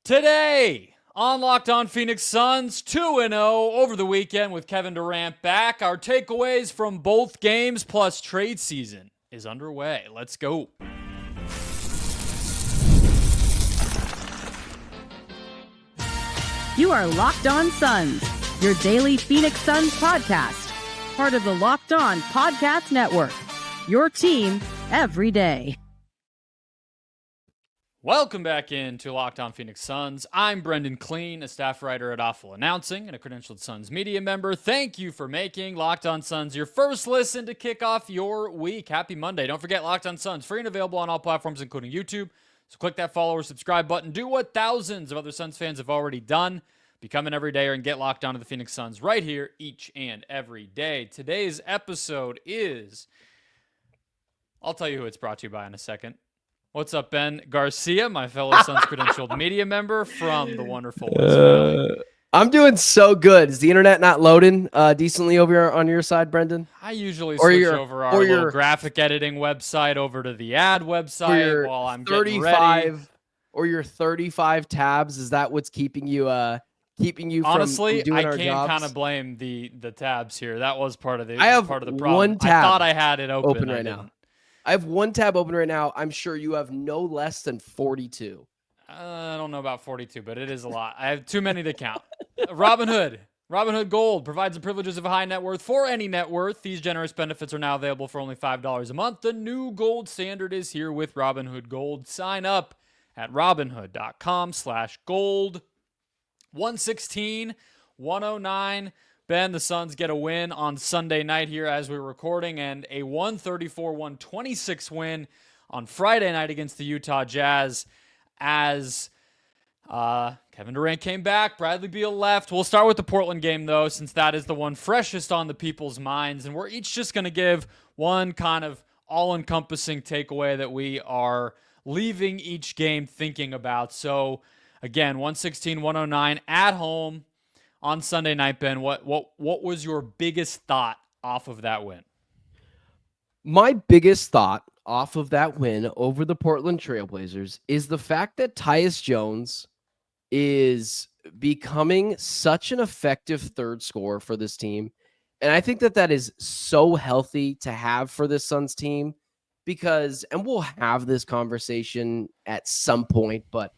Today on Locked On Phoenix Suns, 2-0 over the weekend with Kevin Durant back. Our takeaways from both games plus trade season is underway. Let's go. You are Locked On Suns, your daily Phoenix Suns podcast, part of the Locked On Podcast Network, your team every day. Welcome back into Locked On Phoenix Suns. I'm Brendon Kleen, a staff writer at Awful Announcing and a credentialed Suns media member. Thank you for making Locked On Suns your first listen to kick off your week. Happy Monday. Don't forget Locked On Suns, free and available on all platforms, including YouTube. So click that follow or subscribe button. Do what thousands of other Suns fans have already done. Become an everydayer and get locked on to the Phoenix Suns right here each and every day. Today's episode is, I'll tell you who it's brought to you by in a second. What's up, Ben? Garcia, my fellow Suns credentialed media member from the wonderful West Valley. I'm doing so good. Is the internet not loading decently over here on your side, Brendan? I usually switch over our little graphic editing website over to the ad website while I'm getting ready. Or your 35 tabs. Is that what's keeping you Honestly, from doing our I jobs? can't kind of blame the tabs here. That was part of the problem. One tab I thought I had it open right now. I have one tab open right now. I'm sure you have no less than 42. I don't know about 42, but it is a lot. I have too many to count. Robinhood Gold provides the privileges of a high net worth for any net worth. These generous benefits are now available for only $5 a month. The new gold standard is here with Robinhood Gold. Sign up at robinhood.com/gold. 116-109. Ben, the Suns get a win on Sunday night here as we're recording, and a 134-126 win on Friday night against the Utah Jazz as Kevin Durant came back, Bradley Beal left. We'll start with the Portland game, though, since that is the one freshest on the people's minds, and we're each just going to give one kind of all-encompassing takeaway that we are leaving each game thinking about. So, again, 116-109 at home on Sunday night, Ben. What was your biggest thought off of that win? My biggest thought off of that win over the Portland Trailblazers is the fact that Tyus Jones is becoming such an effective third scorer for this team. And I think that is so healthy to have for this Suns team because, and we'll have this conversation at some point, but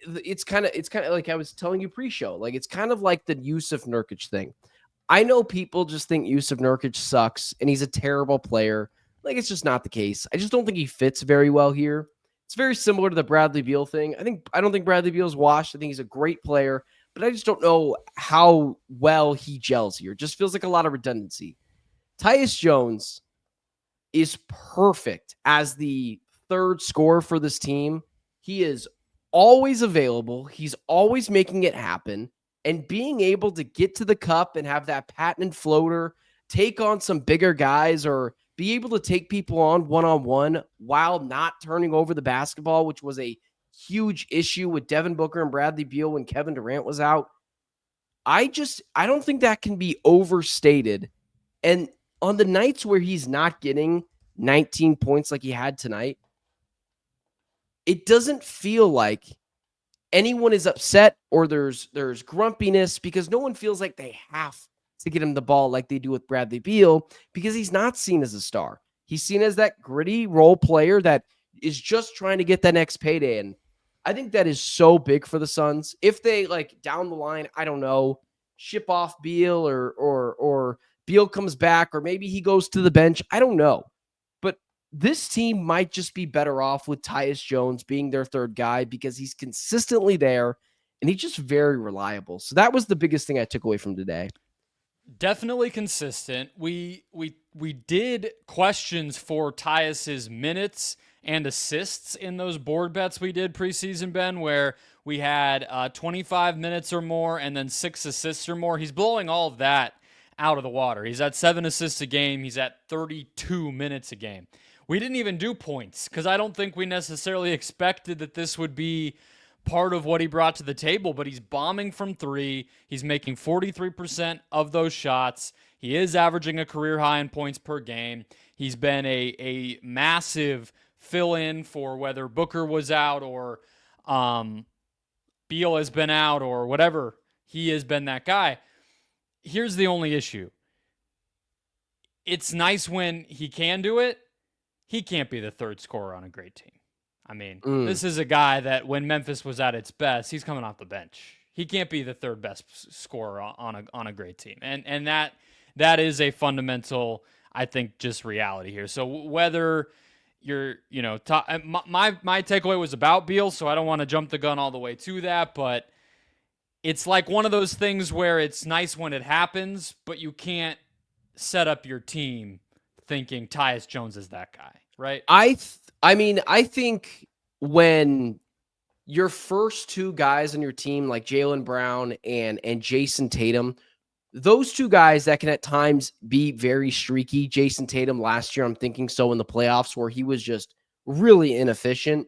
it's kind of like I was telling you pre-show, like it's kind of like the Jusuf Nurkic thing. I know people just think Jusuf Nurkic sucks and he's a terrible player. Like it's just not the case. I just don't think he fits very well here. It's very similar to the Bradley Beal thing. I don't think Bradley Beal's washed. I think he's a great player, but I just don't know how well he gels here. It just feels like a lot of redundancy. Tyus Jones is perfect as the third scorer for this team. He is always available. He's always making it happen. And being able to get to the cup and have that patented floater, take on some bigger guys, or be able to take people on one-on-one while not turning over the basketball, which was a huge issue with Devin Booker and Bradley Beal when Kevin Durant was out. I don't think that can be overstated. And on the nights where he's not getting 19 points like he had tonight, it doesn't feel like anyone is upset or there's grumpiness because no one feels like they have to get him the ball like they do with Bradley Beal because he's not seen as a star. He's seen as that gritty role player that is just trying to get that next payday. And I think that is so big for the Suns. If they like down the line, I don't know, ship off Beal or Beal comes back or maybe he goes to the bench. I don't know. This team might just be better off with Tyus Jones being their third guy because he's consistently there and he's just very reliable. So that was the biggest thing I took away from today. Definitely consistent. We did questions for Tyus's minutes and assists in those board bets we did preseason, Ben, where we had 25 minutes or more and then 6 assists or more. He's blowing all of that out of the water. He's at 7 assists a game. He's at 32 minutes a game. We didn't even do points because I don't think we necessarily expected that this would be part of what he brought to the table, but he's bombing from 3. He's making 43% of those shots. He is averaging a career high in points per game. He's been a massive fill-in for whether Booker was out or Beal has been out or whatever, he has been that guy. Here's the only issue. It's nice when he can do it. He can't be the third scorer on a great team. I mean, this is a guy that when Memphis was at its best, he's coming off the bench. He can't be the third best scorer on a great team. And that is a fundamental, I think, just reality here. So whether you're, my takeaway was about Beal, so I don't want to jump the gun all the way to that, but it's like one of those things where it's nice when it happens, but you can't set up your team thinking Tyus Jones is that guy, right? I think when your first two guys on your team, like Jaylen Brown and Jason Tatum, those two guys that can at times be very streaky. Jason Tatum last year, I'm thinking so in the playoffs where he was just really inefficient.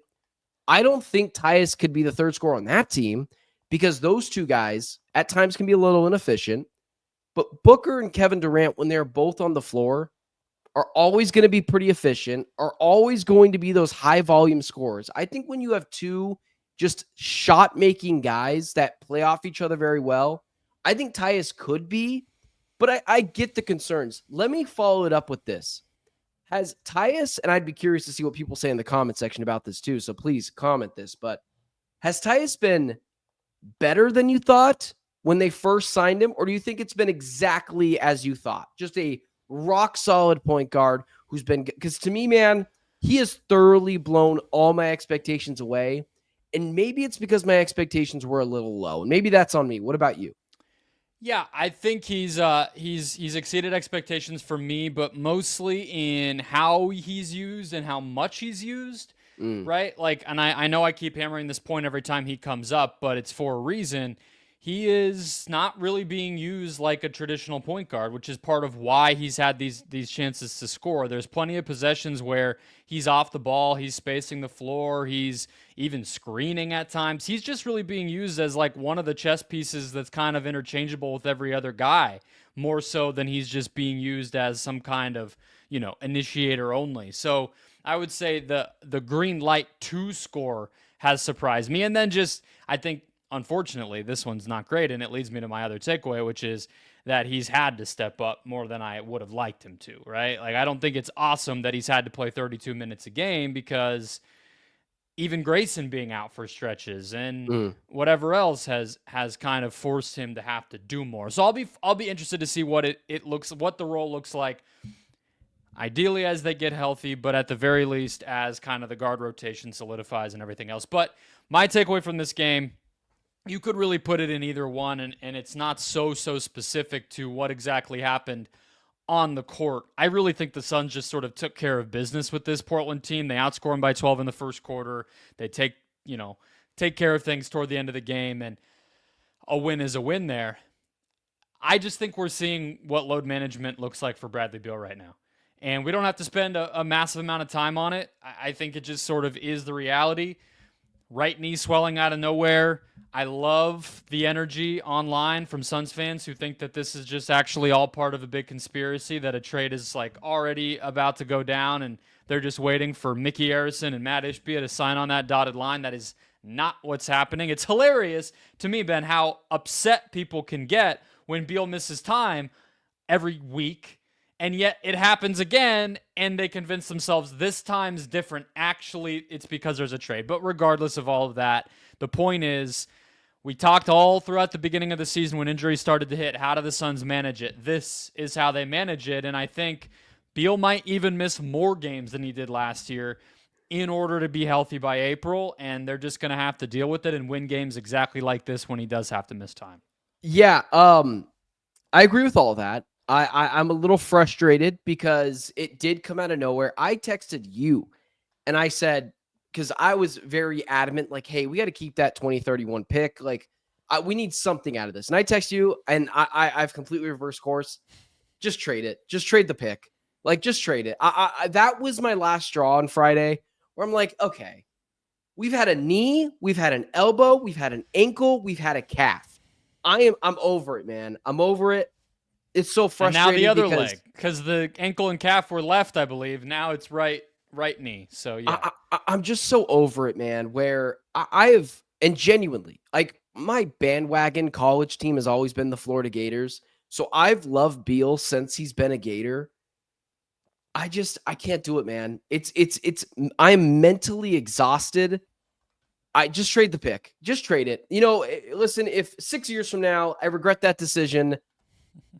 I don't think Tyus could be the third scorer on that team because those two guys at times can be a little inefficient. But Booker and Kevin Durant, when they're both on the floor, are always going to be pretty efficient, are always going to be those high volume scorers. I think when you have two just shot making guys that play off each other very well, I think Tyus could be, but I get the concerns. Let me follow it up with this. Has Tyus, and I'd be curious to see what people say in the comment section about this too, so please comment this, but has Tyus been better than you thought when they first signed him, or do you think it's been exactly as you thought? Just a rock solid point guard who's been, because to me, man, he has thoroughly blown all my expectations away. And maybe it's because my expectations were a little low. And maybe that's on me. What about you? Yeah, I think he's exceeded expectations for me, but mostly in how he's used and how much he's used. Right? Like, and I know I keep hammering this point every time he comes up, but it's for a reason. He is not really being used like a traditional point guard, which is part of why he's had these chances to score. There's plenty of possessions where he's off the ball, he's spacing the floor, he's even screening at times. He's just really being used as like one of the chess pieces that's kind of interchangeable with every other guy, more so than he's just being used as some kind of, initiator only. So I would say the green light to score has surprised me. And then just, I think, unfortunately, this one's not great, and it leads me to my other takeaway, which is that he's had to step up more than I would have liked him to, right? Like, I don't think it's awesome that he's had to play 32 minutes a game because even Grayson being out for stretches and whatever else has kind of forced him to have to do more. So I'll be interested to see what what the role looks like, ideally as they get healthy, but at the very least as kind of the guard rotation solidifies and everything else. But my takeaway from this game, you could really put it in either one, and it's not so specific to what exactly happened on the court. I really think the Suns just sort of took care of business with this Portland team. They outscored them by 12 in the first quarter. They take care of things toward the end of the game, and a win is a win there. I just think we're seeing what load management looks like for Bradley Beal right now. And we don't have to spend a massive amount of time on it. I think it just sort of is the reality. Right knee swelling out of nowhere. I love the energy online from Suns fans who think that this is just actually all part of a big conspiracy, that a trade is like already about to go down and they're just waiting for Mickey Arison and Matt Ishbia to sign on that dotted line. That is not what's happening. It's hilarious to me, Ben, how upset people can get when Beal misses time every week. And yet it happens again, and they convince themselves this time's different. Actually, it's because there's a trade. But regardless of all of that, the point is, we talked all throughout the beginning of the season when injuries started to hit. How do the Suns manage it? This is how they manage it. And I think Beal might even miss more games than he did last year in order to be healthy by April. And they're just going to have to deal with it and win games exactly like this when he does have to miss time. Yeah, I agree with all that. I'm a little frustrated because it did come out of nowhere. I texted you and I said, because I was very adamant, like, hey, we got to keep that 2031 pick. Like, we need something out of this. And I text you, and I've completely reversed course. Just trade it. Just trade the pick. Like, just trade it. That was my last straw on Friday where I'm like, okay, we've had a knee, we've had an elbow, we've had an ankle, we've had a calf. I'm over it, man. I'm over it. It's so frustrating. And now the other leg, because the ankle and calf were left, I believe. Now it's right knee. So yeah, I'm just so over it, man. Where I have And genuinely, like my bandwagon college team has always been the Florida Gators. So I've loved Beal since he's been a Gator. I can't do it, man. I'm mentally exhausted. I just trade the pick. Just trade it. Listen, if 6 years from now I regret that decision,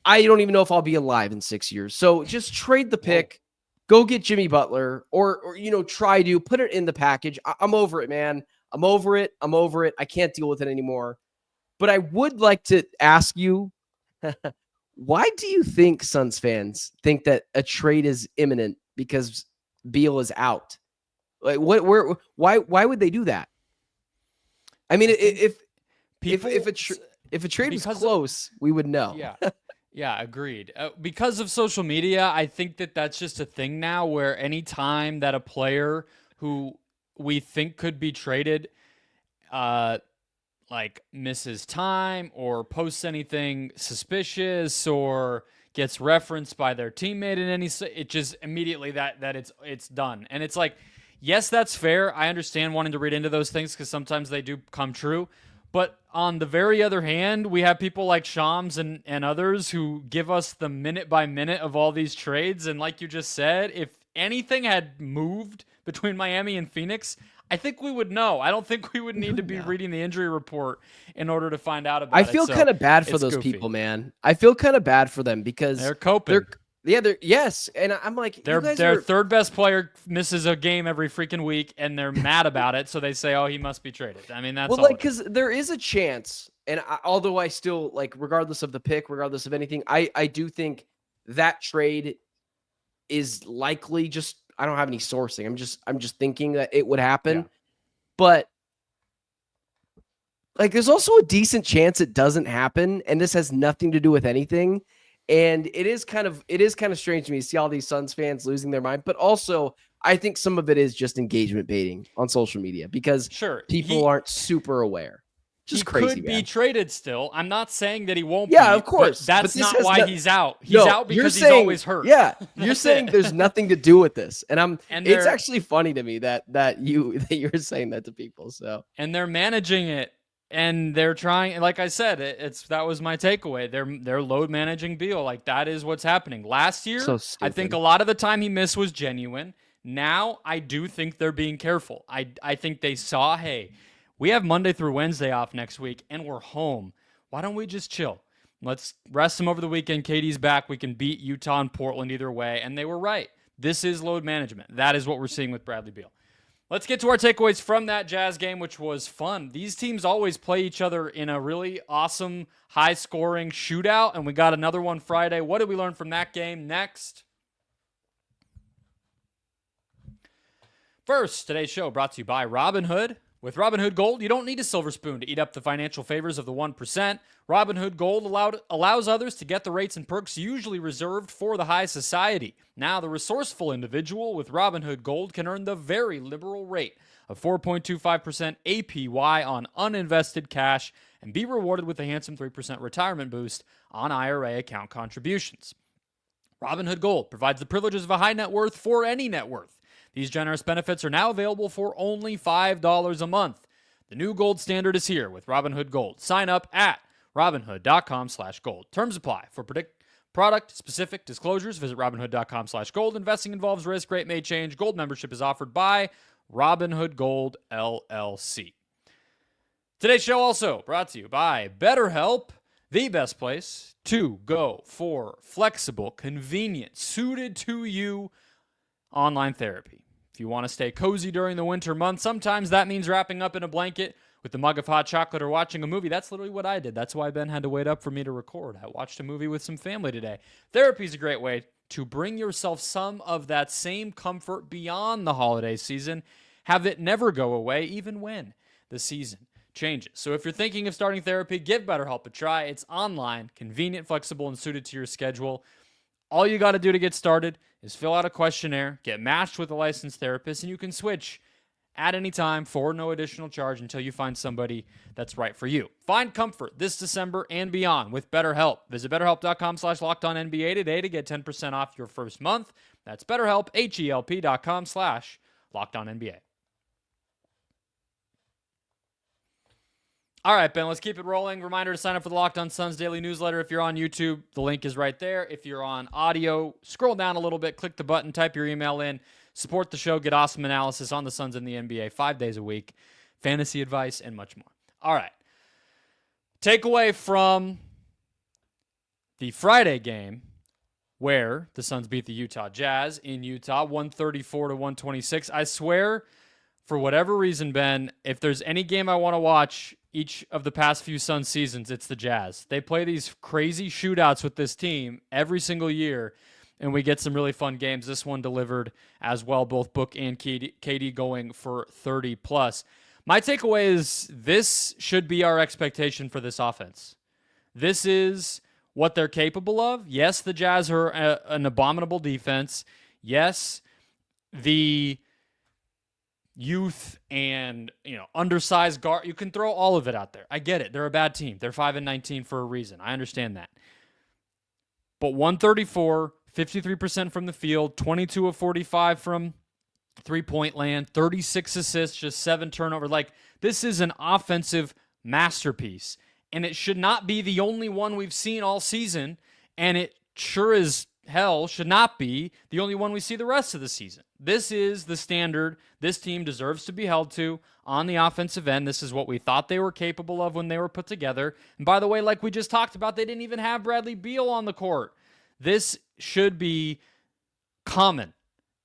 I don't even know if I'll be alive in 6 years. So just trade the pick. Go get Jimmy Butler or try to put it in the package. I'm over it, man. I'm over it. I can't deal with it anymore. But I would like to ask you, why do you think Suns fans think that a trade is imminent because Beal is out? Like why would they do that? I mean, if a trade was close, we would know. Yeah. Yeah, agreed. Because of social media, I think that's just a thing now where any time that a player who we think could be traded misses time or posts anything suspicious or gets referenced by their teammate in it just immediately that it's done. And it's like, yes, that's fair. I understand wanting to read into those things because sometimes they do come true. But on the very other hand, we have people like Shams and others who give us the minute by minute of all these trades. And like you just said, if anything had moved between Miami and Phoenix, I think we would know. I don't think we would need to be reading the injury report in order to find out about it. I feel kind of bad for those people, man. I feel kind of bad for them because they're coping. Yes, and I'm like, their third best player misses a game every freaking week, and they're mad about it. So they say, "Oh, he must be traded." I mean, that's because there is a chance, and although I still regardless of the pick, regardless of anything, I do think that trade is likely. Just I don't have any sourcing. I'm just thinking that it would happen, but there's also a decent chance it doesn't happen, and this has nothing to do with anything. And it is kind of strange to me to see all these Suns fans losing their mind, but also I think some of it is just engagement baiting on social media because people aren't super aware. Just crazy. He could be traded still. I'm not saying that he won't be. Yeah, of course. That's not why he's out. He's out because he's always hurt. Yeah, you're saying there's nothing to do with this, and it's actually funny to me that you're saying that to people. So and they're managing it. And they're trying, like I said, that was my takeaway. They're load managing Beal. That is what's happening. Last year, I think a lot of the time he missed was genuine. Now, I do think they're being careful. I think they saw, hey, we have Monday through Wednesday off next week, and we're home. Why don't we just chill? Let's rest them over the weekend. KD's back. We can beat Utah and Portland either way. And they were right. This is load management. That is what we're seeing with Bradley Beal. Let's get to our takeaways from that Jazz game, which was fun. These teams always play each other in a really awesome, high-scoring shootout, and we got another one Friday. What did we learn from that game? Next. First, today's show brought to you by Robinhood. With Robinhood Gold, you don't need a silver spoon to eat up the financial favors of the 1%. Robinhood Gold allows others to get the rates and perks usually reserved for the high society. Now, the resourceful individual with Robinhood Gold can earn the very liberal rate of 4.25% APY on uninvested cash and be rewarded with a handsome 3% retirement boost on IRA account contributions. Robinhood Gold provides the privileges of a high net worth for any net worth. These generous benefits are now available for only $5 a month. The new gold standard is here with Robinhood Gold. Sign up at Robinhood.com/gold. Terms apply. For product-specific disclosures, visit Robinhood.com/gold. Investing involves risk. Rate may change. Gold membership is offered by Robinhood Gold, LLC. Today's show also brought to you by BetterHelp, the best place to go for flexible, convenient, suited to you online therapy. If you want to stay cozy during the winter months, sometimes that means wrapping up in a blanket with a mug of hot chocolate or watching a movie. That's literally what I did. That's why Ben had to wait up for me to record. I watched a movie with some family today. Therapy is a great way to bring yourself some of that same comfort beyond the holiday season. Have it never go away, even when the season changes. So if you're thinking of starting therapy, give BetterHelp a try. It's online, convenient, flexible, and suited to your schedule. All you got to do to get started is fill out a questionnaire, get matched with a licensed therapist, and you can switch at any time for no additional charge until you find somebody that's right for you. Find comfort this December and beyond with BetterHelp. Visit BetterHelp.com/LockedOnNBA today to get 10% off your first month. That's BetterHelp, HELP.com/LockedOnNBA. All right, Ben, let's keep it rolling. Reminder to sign up for the Locked On Suns daily newsletter. If you're on YouTube, the link is right there. If you're on audio, scroll down a little bit, click the button, type your email in, support the show, get awesome analysis on the Suns and the NBA 5 days a week, fantasy advice, and much more. All right. Takeaway from the Friday game where the Suns beat the Utah Jazz in Utah, 134-126. I swear, for whatever reason, Ben, if there's any game I want to watch each of the past few Suns seasons, it's the Jazz. They play these crazy shootouts with this team every single year, and we get some really fun games. This one delivered as well, both Book and KD going for 30+. My takeaway is this should be our expectation for this offense. This is what they're capable of. Yes, the Jazz are an abominable defense. Yes, the youth and undersized guard, you can throw all of it out there. I get it. They're a bad team. They're 5-19 for a reason. I understand that. But 134, 53% from the field, 22 of 45 from three-point land, 36 assists, just 7 turnovers. Like, this is an offensive masterpiece. And it should not be the only one we've seen all season. And it sure as hell should not be the only one we see the rest of the season. This is the standard this team deserves to be held to on the offensive end. This is what we thought they were capable of when they were put together. And by the way, like we just talked about, they didn't even have Bradley Beal on the court. This should be common.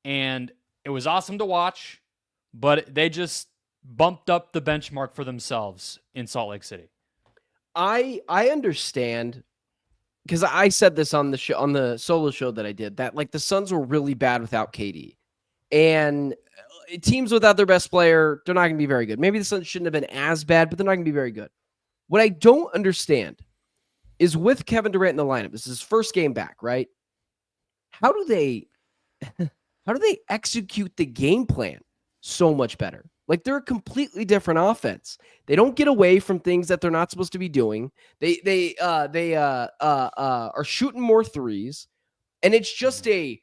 And it was awesome to watch, but they just bumped up the benchmark for themselves in Salt Lake City. I understand, because I said this on the show, on the solo show that I did, that like the Suns were really bad without KD, and teams without their best player, they're not going to be very good. Maybe the Suns shouldn't have been as bad, but they're not going to be very good. What I don't understand is with Kevin Durant in the lineup, this is his first game back, right? How do they execute the game plan so much better? Like, they're a completely different offense. They don't get away from things that they're not supposed to be doing. They are shooting more threes, and it's just a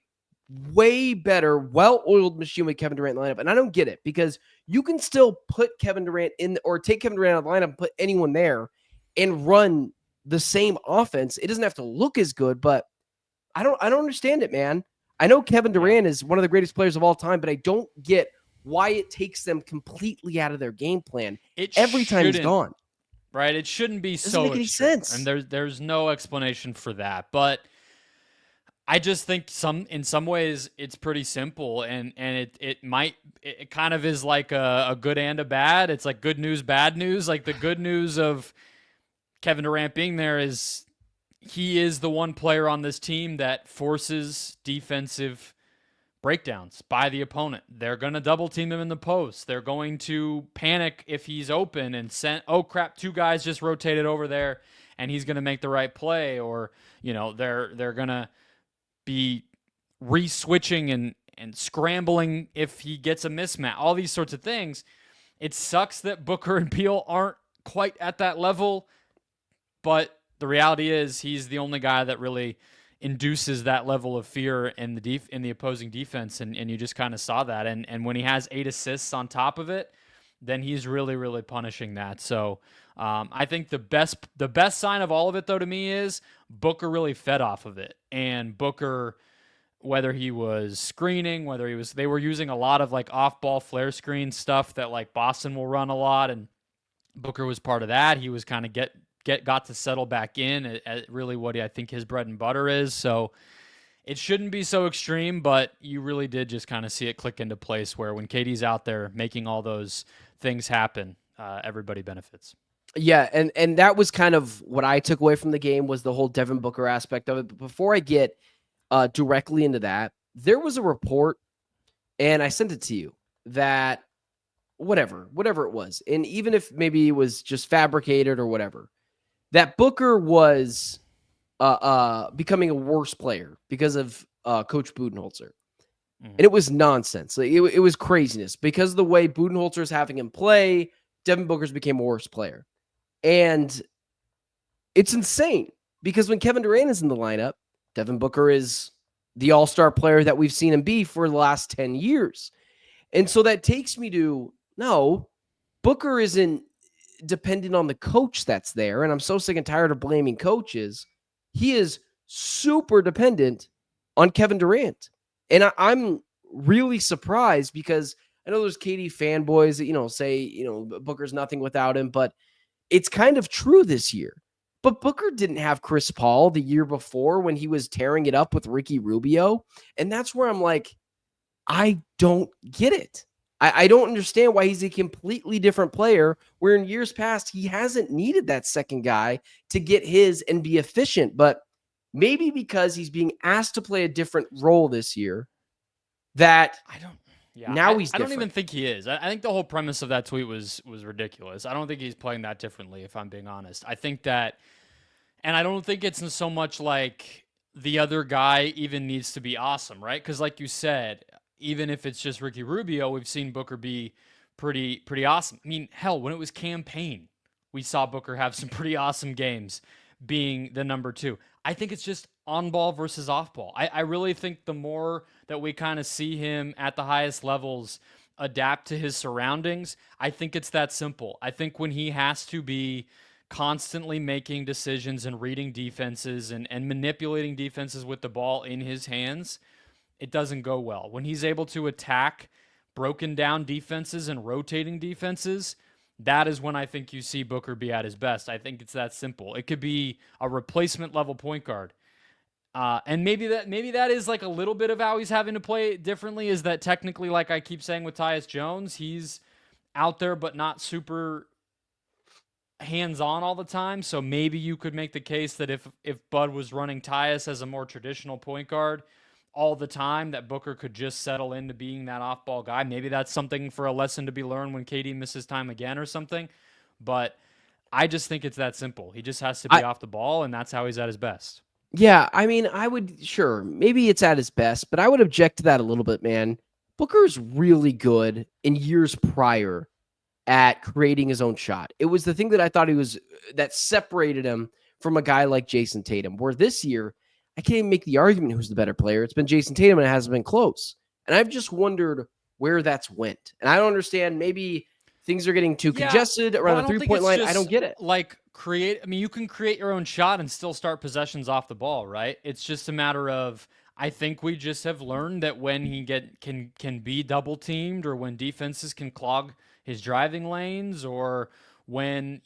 way better, well-oiled machine with Kevin Durant in the lineup. And I don't get it, because you can still put Kevin Durant in, or take Kevin Durant out of the lineup and put anyone there and run the same offense. It doesn't have to look as good, but I don't understand it, man. I know Kevin Durant is one of the greatest players of all time, but I don't get why it takes them completely out of their game plan every time he's gone. Right? It shouldn't be Doesn't so make any sense. And there's no explanation for that. But I just think in some ways it's pretty simple, and it kind of is like a good and a bad. It's like good news, bad news. Like, the good news of Kevin Durant being there is he is the one player on this team that forces defensive breakdowns by the opponent. They're going to double team him in the post. They're going to panic if he's open and oh crap, 2 guys just rotated over there and he's going to make the right play. Or, they're going to be re-switching and scrambling if he gets a mismatch. All these sorts of things. It sucks that Booker and Beal aren't quite at that level, but the reality is he's the only guy that really induces that level of fear in the opposing defense, and you just kind of saw that. And when he has 8 assists on top of it, then he's really, really punishing that. So I think the best sign of all of it, though, to me, is Booker really fed off of it. And Booker, whether he was screening, they were using a lot of like off-ball flare screen stuff that like Boston will run a lot, and Booker was part of that. He was kind of got to settle back in at really what I think his bread and butter is. So it shouldn't be so extreme, but you really did just kind of see it click into place where when KD's out there making all those things happen, everybody benefits. Yeah, and that was kind of what I took away from the game, was the whole Devin Booker aspect of it. But before I get directly into that, there was a report, and I sent it to you, that whatever it was, and even if maybe it was just fabricated or whatever, that Booker was becoming a worse player because of Coach Budenholzer. Mm-hmm. And it was nonsense. Like, it was craziness. Because of the way Budenholzer is having him play, Devin Booker's became a worse player. And it's insane, because when Kevin Durant is in the lineup, Devin Booker is the all-star player that we've seen him be for the last 10 years. And so that takes me to, no, Booker isn't dependent on the coach that's there. And I'm so sick and tired of blaming coaches. He is super dependent on Kevin Durant. And I'm really surprised because I know there's KD fanboys that, say, Booker's nothing without him, but it's kind of true this year. But Booker didn't have Chris Paul the year before when he was tearing it up with Ricky Rubio. And that's where I'm like, I don't get it. I don't understand why he's a completely different player, where in years past, he hasn't needed that second guy to get his and be efficient. But maybe because he's being asked to play a different role this year, that now he's different. I don't even think he is. I think the whole premise of that tweet was ridiculous. I don't think he's playing that differently, if I'm being honest. I think that, and I don't think it's so much like the other guy even needs to be awesome, right? Because like you said, even if it's just Ricky Rubio, we've seen Booker be pretty awesome. I mean, hell, when it was campaign, we saw Booker have some pretty awesome games being the number 2. I think it's just on ball versus off ball. I really think the more that we kind of see him at the highest levels adapt to his surroundings, I think it's that simple. I think when he has to be constantly making decisions and reading defenses and manipulating defenses with the ball in his hands, it doesn't go well. When he's able to attack broken down defenses and rotating defenses, that is when I think you see Booker be at his best. I think it's that simple. It could be a replacement level point guard. And maybe that is like a little bit of how he's having to play differently, is that technically, like I keep saying with Tyus Jones, he's out there but not super hands-on all the time. So maybe you could make the case that if Bud was running Tyus as a more traditional point guard all the time, that Booker could just settle into being that off-ball guy. Maybe that's something for a lesson to be learned when KD misses time again or something. But I just think it's that simple. He just has to be off the ball, and that's how he's at his best. Yeah, I mean, maybe it's at his best, but I would object to that a little bit, man. Booker's really good in years prior at creating his own shot. It was the thing that I thought that separated him from a guy like Jason Tatum, where this year, I can't even make the argument who's the better player. It's been Jason Tatum, and it hasn't been close. And I've just wondered where that's went. And I don't understand. Maybe things are getting too congested around the three-point line. I don't get it. You can create your own shot and still start possessions off the ball, right? It's just a matter of, I think we just have learned that when he can be double-teamed, or when defenses can clog his driving lanes, or when,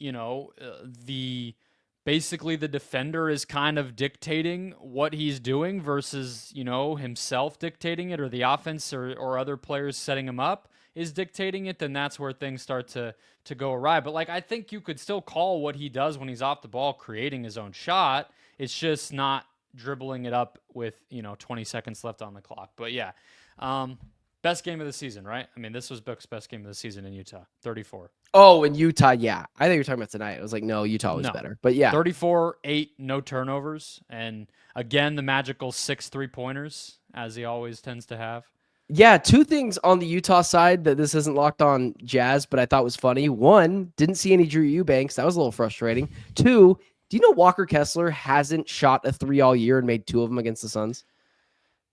basically the defender is kind of dictating what he's doing versus, himself dictating it, or the offense or other players setting him up is dictating it, then that's where things start to go awry. But I think you could still call what he does when he's off the ball creating his own shot. It's just not dribbling it up with, 20 seconds left on the clock. But yeah, best game of the season, right? I mean, this was Book's best game of the season in Utah, 34. Oh, in Utah, yeah. I think you're talking about tonight. I was like, no, Utah was better. But yeah. 34, 8, no turnovers. And again, the magical 6 3-pointers, as he always tends to have. Yeah, 2 things on the Utah side that this isn't locked on Jazz, but I thought was funny. 1, didn't see any Drew Eubanks. That was a little frustrating. 2, do you know Walker Kessler hasn't shot a 3 all year and made 2 of them against the Suns?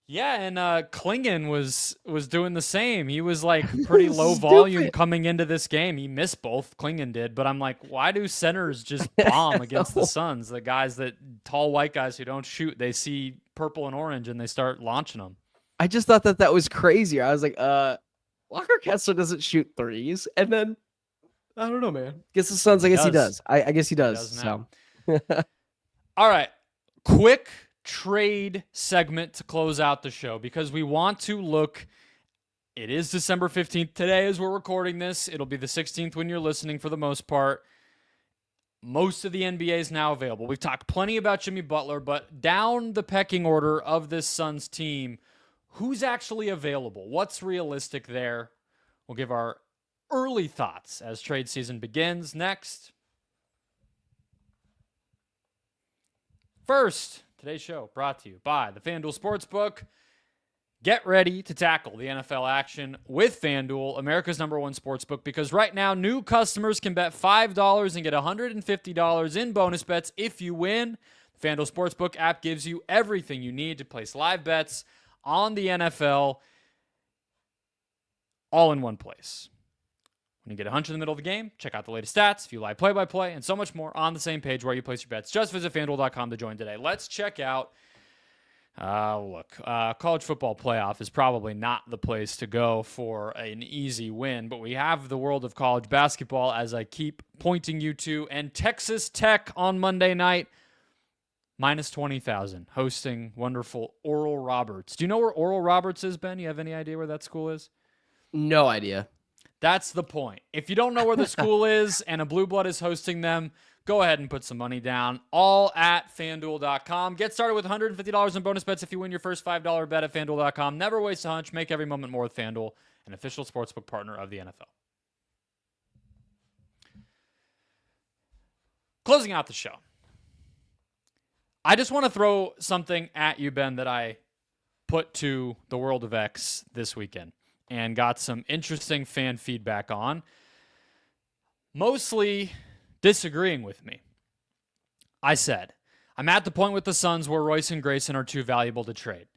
Yeah, and Kleen was doing the same. He was pretty low volume coming into this game. He missed both. Kleen did, but I'm like, why do centers just bomb against the Suns? The guys tall white guys who don't shoot, they see purple and orange and they start launching them. I just thought that was crazy. I was like, Walker Kessler doesn't shoot threes, and then I don't know, man. Guess the Suns. I guess he does. I guess he does. So, all right, quick trade segment to close out the show, because we want to look. It is December 15th today as we're recording this. It'll be the 16th when you're listening for the most part. Most of the NBA is now available. We've talked plenty about Jimmy Butler, but down the pecking order of this Suns team, who's actually available? What's realistic there? We'll give our early thoughts as trade season begins next. First, today's show brought to you by the FanDuel Sportsbook. Get ready to tackle the NFL action with FanDuel, America's #1 sportsbook, because right now new customers can bet $5 and get $150 in bonus bets if you win. The FanDuel Sportsbook app gives you everything you need to place live bets on the NFL all in one place. When you get a hunch in the middle of the game, check out the latest stats, view live play-by-play, and so much more on the same page where you place your bets. Just visit FanDuel.com to join today. Let's check out college football playoff is probably not the place to go for an easy win, but we have the world of college basketball, as I keep pointing you to, and Texas Tech on Monday night, minus 20,000, hosting wonderful Oral Roberts. Do you know where Oral Roberts is, Ben? You have any idea where that school is? No idea. That's the point. If you don't know where the school is and a Blue Blood is hosting them, go ahead and put some money down, all at FanDuel.com. Get started with $150 in bonus bets if you win your first $5 bet at FanDuel.com. Never waste a hunch. Make every moment more with FanDuel, an official sportsbook partner of the NFL. Closing out the show, I just want to throw something at you, Ben, that I put to the World of X this weekend and got some interesting fan feedback on. Mostly disagreeing with me. I said, I'm at the point with the Suns where Royce and Grayson are too valuable to trade.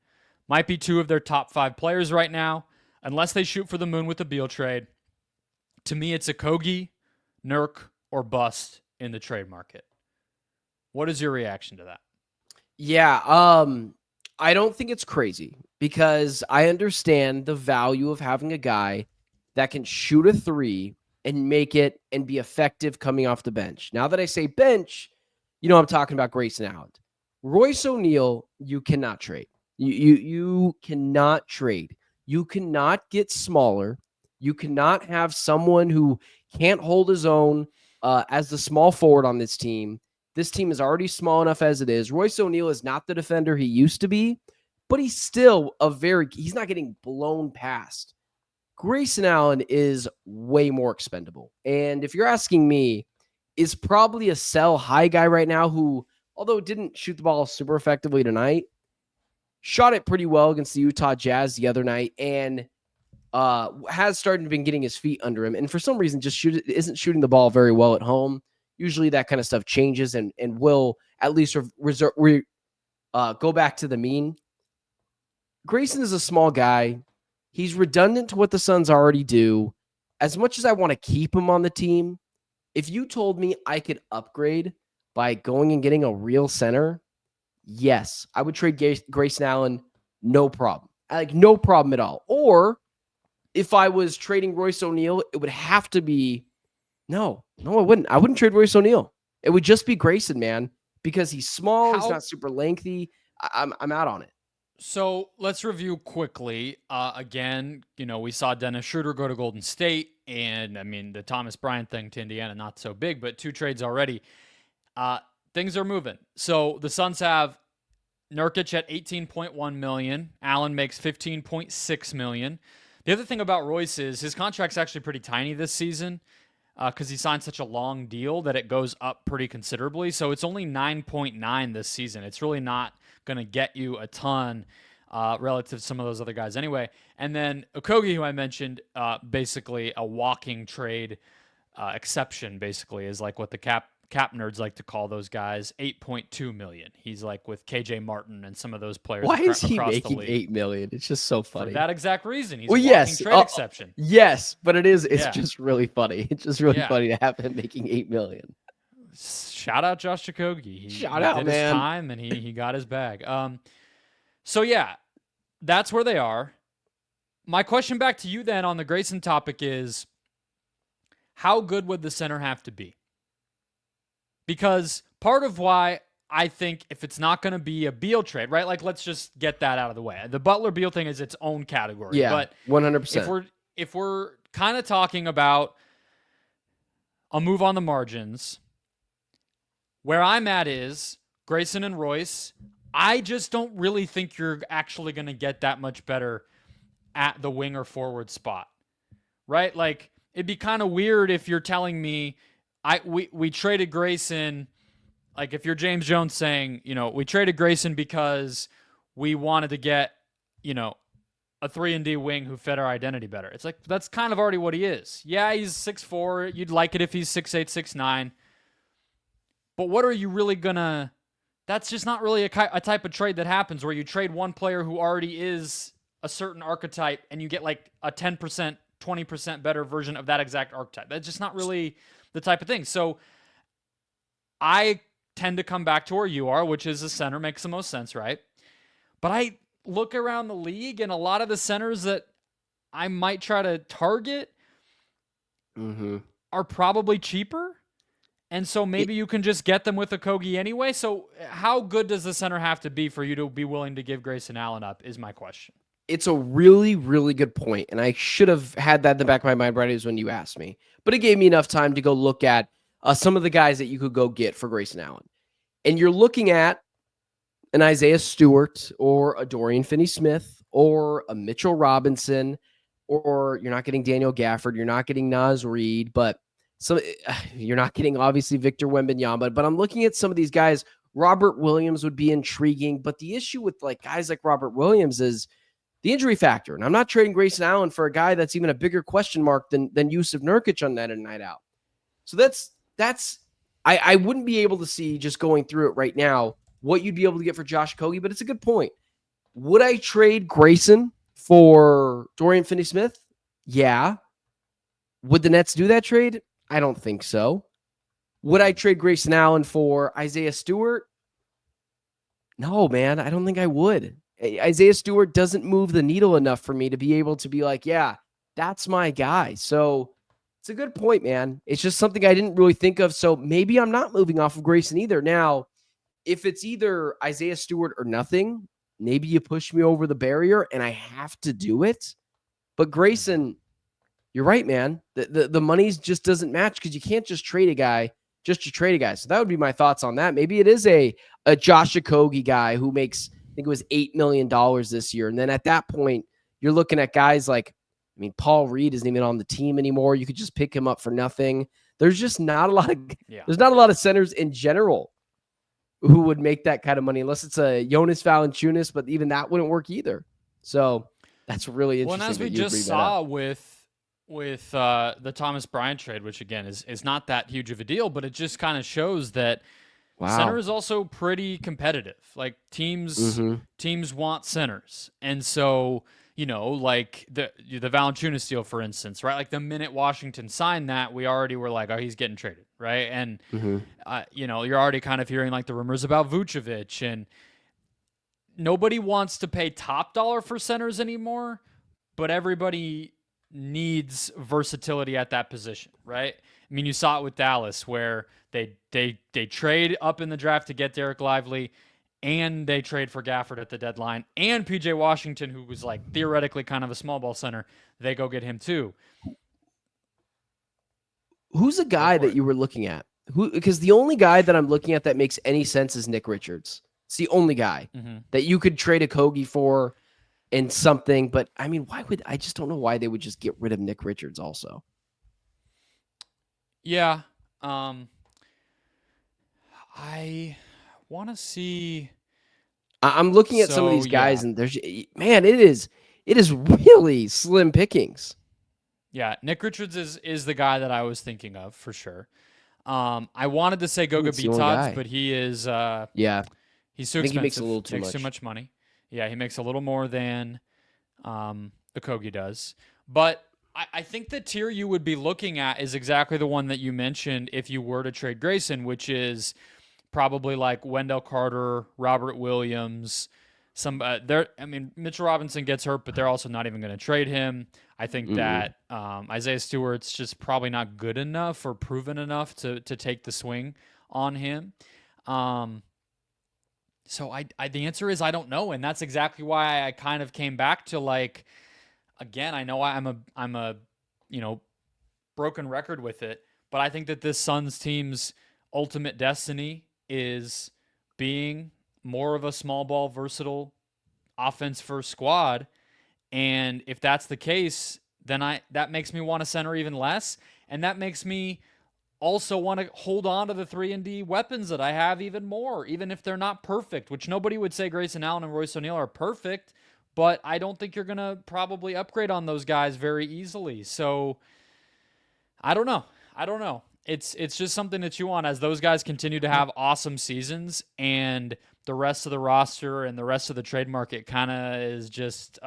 Might be two of their top 5 players right now, unless they shoot for the moon with the Beal trade. To me, it's a Kogi, Nurk, or bust in the trade market. What is your reaction to that? Yeah, I don't think it's crazy because I understand the value of having a guy that can shoot a 3 and make it and be effective coming off the bench. Now that I say bench, I'm talking about Grayson Allen. Royce O'Neal, you cannot trade. You cannot trade. You cannot get smaller. You cannot have someone who can't hold his own as the small forward on this team. This team is already small enough as it is. Royce O'Neal is not the defender he used to be, but he's still he's not getting blown past. Grayson Allen is way more expendable. And if you're asking me, is probably a sell high guy right now who, although didn't shoot the ball super effectively tonight, shot it pretty well against the Utah Jazz the other night and has started been getting his feet under him. And for some reason, just isn't shooting the ball very well at home. Usually that kind of stuff changes and will at least go back to the mean. Grayson is a small guy. He's redundant to what the Suns already do. As much as I want to keep him on the team, if you told me I could upgrade by going and getting a real center, yes, I would trade Grayson Allen, no problem. No problem at all. Or if I was trading Royce O'Neal, it would have to be no, I wouldn't. I wouldn't trade Royce O'Neal. It would just be Grayson, man, because he's small. He's not super lengthy. I'm out on it. So let's review quickly. Again, we saw Dennis Schroeder go to Golden State, and the Thomas Bryant thing to Indiana, not so big, but 2 trades already. Things are moving. So the Suns have Nurkic at $18.1 million. Allen makes $15.6 million. The other thing about Royce is his contract's actually pretty tiny this season because he signed such a long deal that it goes up pretty considerably. So it's only 9.9 this season. It's really not going to get you a ton relative to some of those other guys anyway. And then Okogie, who I mentioned, basically a walking trade exception, basically, is like what the cap nerds like to call those guys, $8.2 million. He's like with KJ Martin and some of those players. Why is he making $8 million? It's just so funny. For that exact reason. He's a walking trade exception. Yes, but it's just really funny. It's just really funny to have him making $8 million. Shout out Josh Okogie. He did man. His time and he got his bag. So yeah, that's where they are. My question back to you then on the Grayson topic is, how good would the center have to be? Because part of why I think if it's not going to be a Beal trade, right? Like, let's just get that out of the way. The Butler-Beal thing is its own category. Yeah, but 100%. If we're kind of talking about a move on the margins, where I'm at is Grayson and Royce, I just don't really think you're actually going to get that much better at the wing or forward spot, right? Like, it'd be kind of weird if you're telling me we traded Grayson, like if you're James Jones saying, we traded Grayson because we wanted to get, a 3-and-D wing who fit our identity better. It's like, that's kind of already what he is. Yeah, he's 6'4". You'd like it if he's 6'8", 6'9". But what are you really gonna? That's just not really a type of trade that happens where you trade one player who already is a certain archetype and you get like a 10% 20% better version of that exact archetype. That's just not really the type of thing. So I tend to come back to where you are, which is a center makes the most sense, right? But I look around the league, and a lot of the centers that I might try to target are probably cheaper. And so maybe you can just get them with Okogie anyway. So how good does the center have to be for you to be willing to give Grayson Allen up is my question. It's a really, really good point, and I should have had that in the back of my mind right as when you asked me. But it gave me enough time to go look at some of the guys that you could go get for Grayson Allen. And you're looking at an Isaiah Stewart or a Dorian Finney-Smith or a Mitchell Robinson, or you're not getting Daniel Gafford, you're not getting Naz Reid, but you're not getting, obviously, Victor Wembanyama. But I'm looking at some of these guys. Robert Williams would be intriguing, but the issue with guys like Robert Williams is the injury factor. And I'm not trading Grayson Allen for a guy that's even a bigger question mark than Jusuf Nurkic on night in, night out. So I wouldn't be able to see, just going through it right now, what you'd be able to get for Josh Okogie, but it's a good point. Would I trade Grayson for Dorian Finney-Smith? Yeah. Would the Nets do that trade? I don't think so. Would I trade Grayson Allen for Isaiah Stewart? No, man, I don't think I would. Isaiah Stewart doesn't move the needle enough for me to be able to be like, yeah, that's my guy. So it's a good point, man. It's just something I didn't really think of. So maybe I'm not moving off of Grayson either. Now, if it's either Isaiah Stewart or nothing, maybe you push me over the barrier and I have to do it. But Grayson, you're right, man. The money just doesn't match because you can't just trade a guy just to trade a guy. So that would be my thoughts on that. Maybe it is a Josh Okogie guy who makes, I think it was $8 million this year. And then at that point, you're looking at guys like, Paul Reed isn't even on the team anymore. You could just pick him up for nothing. There's just not a lot of, there's not a lot of centers in general who would make that kind of money, unless it's a Jonas Valanciunas, but even that wouldn't work either. So that's really interesting. Well, and as we just saw with the Thomas Bryant trade, which again is not that huge of a deal, but it just kind of shows that center is also pretty competitive. Like teams want centers. And so, like the Valanciunas deal, for instance, right? Like the minute Washington signed that, we already were like, oh, he's getting traded, right? And, you're already kind of hearing like the rumors about Vucevic, and nobody wants to pay top dollar for centers anymore, but everybody needs versatility at that position, right? You saw it with Dallas, where they trade up in the draft to get Derek Lively, and they trade for Gafford at the deadline, and PJ Washington, who was like theoretically kind of a small ball center, they go get him too. Who's a guy that you were looking at? Because the only guy that I'm looking at that makes any sense is Nick Richards. It's the only guy that you could trade Okogie for and something. But I just don't know why they would just get rid of Nick Richards also. Yeah. I want to see. I'm looking at some of these guys, and it is really slim pickings. Yeah, Nick Richards is the guy that I was thinking of for sure. I wanted to say Goga Bitadze, but he is he's too expensive. He makes a little too much. Too much money. Yeah, he makes a little more than Okogie does. But I think the tier you would be looking at is exactly the one that you mentioned if you were to trade Grayson, which is probably like Wendell Carter, Robert Williams. Mitchell Robinson gets hurt, but they're also not even going to trade him. I think that Isaiah Stewart's just probably not good enough or proven enough to take the swing on him. So the answer is I don't know, and that's exactly why I kind of came back to like, again, I know I'm a broken record with it, but I think that this Suns team's ultimate destiny is being more of a small ball, versatile offense first squad. And if that's the case, then that makes me want to center even less. And that makes me also want to hold on to the 3-and-D weapons that I have even more, even if they're not perfect, which nobody would say Grayson Allen and Royce O'Neal are perfect, but I don't think you're going to probably upgrade on those guys very easily. So I don't know. It's just something to chew on as those guys continue to have awesome seasons, and the rest of the roster and the rest of the trade market kind of is just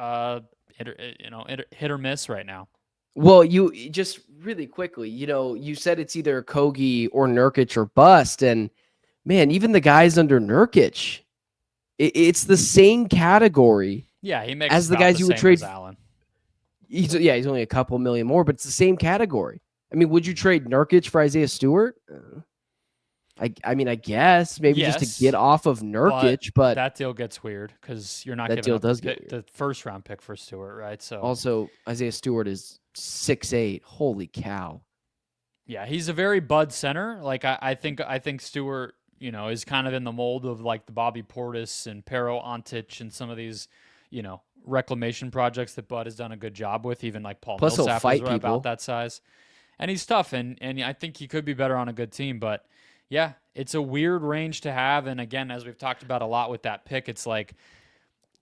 hit or miss right now. Well, you just really quickly, you said it's either Kogi or Nurkic or bust. And man, even the guys under Nurkic, it's the same category Yeah, he makes as the about guys the you would same trade. as Allen. He's only a couple million more, but it's the same category. I mean, would you trade Nurkic for Isaiah Stewart? I mean, I guess maybe just to Yes, get off of Nurkic, but that deal gets weird because you're not that giving deal up does get weird. the first round pick for Stewart, right? So Also, Isaiah Stewart is 6'8". Holy cow. yeah, he's a very bud center. Like I think Stewart, is kind of in the mold of like the Bobby Portis and Pero Antic and some of these, reclamation projects that Bud has done a good job with. Even like Paul Plus, he'll Millsap fight is people. about that size, and he's tough. And I think he could be better on a good team. But yeah, it's a weird range to have. And again, as we've talked about a lot with that pick, it's like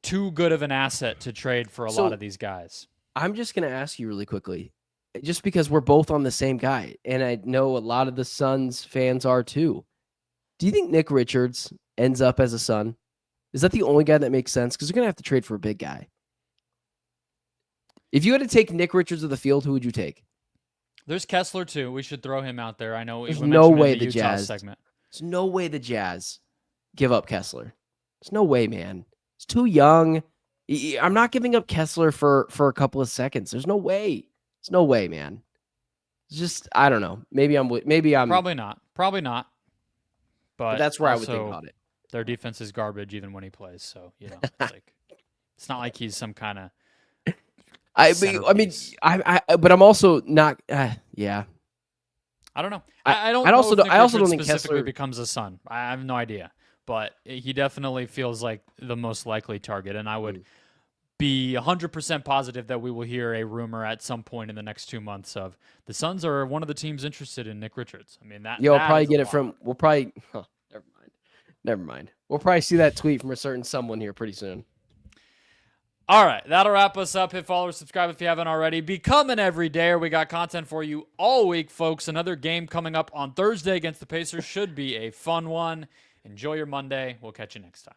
too good of an asset to trade for a lot of these guys. I'm just going to ask you really quickly, just because we're both on the same guy, and I know a lot of the Suns fans are too. Do you think Nick Richards ends up as a Sun? Is that the only guy that makes sense? Because you're going to have to trade for a big guy. If you had to take Nick Richards of the field, who would you take? There's Kessler too. We should throw him out there. I know There's we no mentioned way in the the Utah Jazz. segment. There's no way the Jazz give up Kessler. There's no way, man. He's too young. I'm not giving up Kessler for a couple of seconds. There's no way. There's no way, man. It's just, I don't know. Maybe I'm Probably not. But that's where I would also, think about it. Their defense is garbage even when he plays. So, it's like it's not like he's some kind of but I'm also not. Yeah. I don't know. I don't. I also know if don't- I also Nick don't Richards think specifically Kessler becomes a Sun. I have no idea, but he definitely feels like the most likely target, and I would be 100% positive that we will hear a rumor at some point in the next 2 months of the Suns are one of the teams interested in Nick Richards. I mean that. You'll that probably is a get it lot. from. We'll probably. Never mind. We'll probably see that tweet from a certain someone here pretty soon. All right, that'll wrap us up. Hit follow or subscribe if you haven't already. Become an everydayer. We got content for you all week, folks. Another game coming up on Thursday against the Pacers should be a fun one. Enjoy your Monday. We'll catch you next time.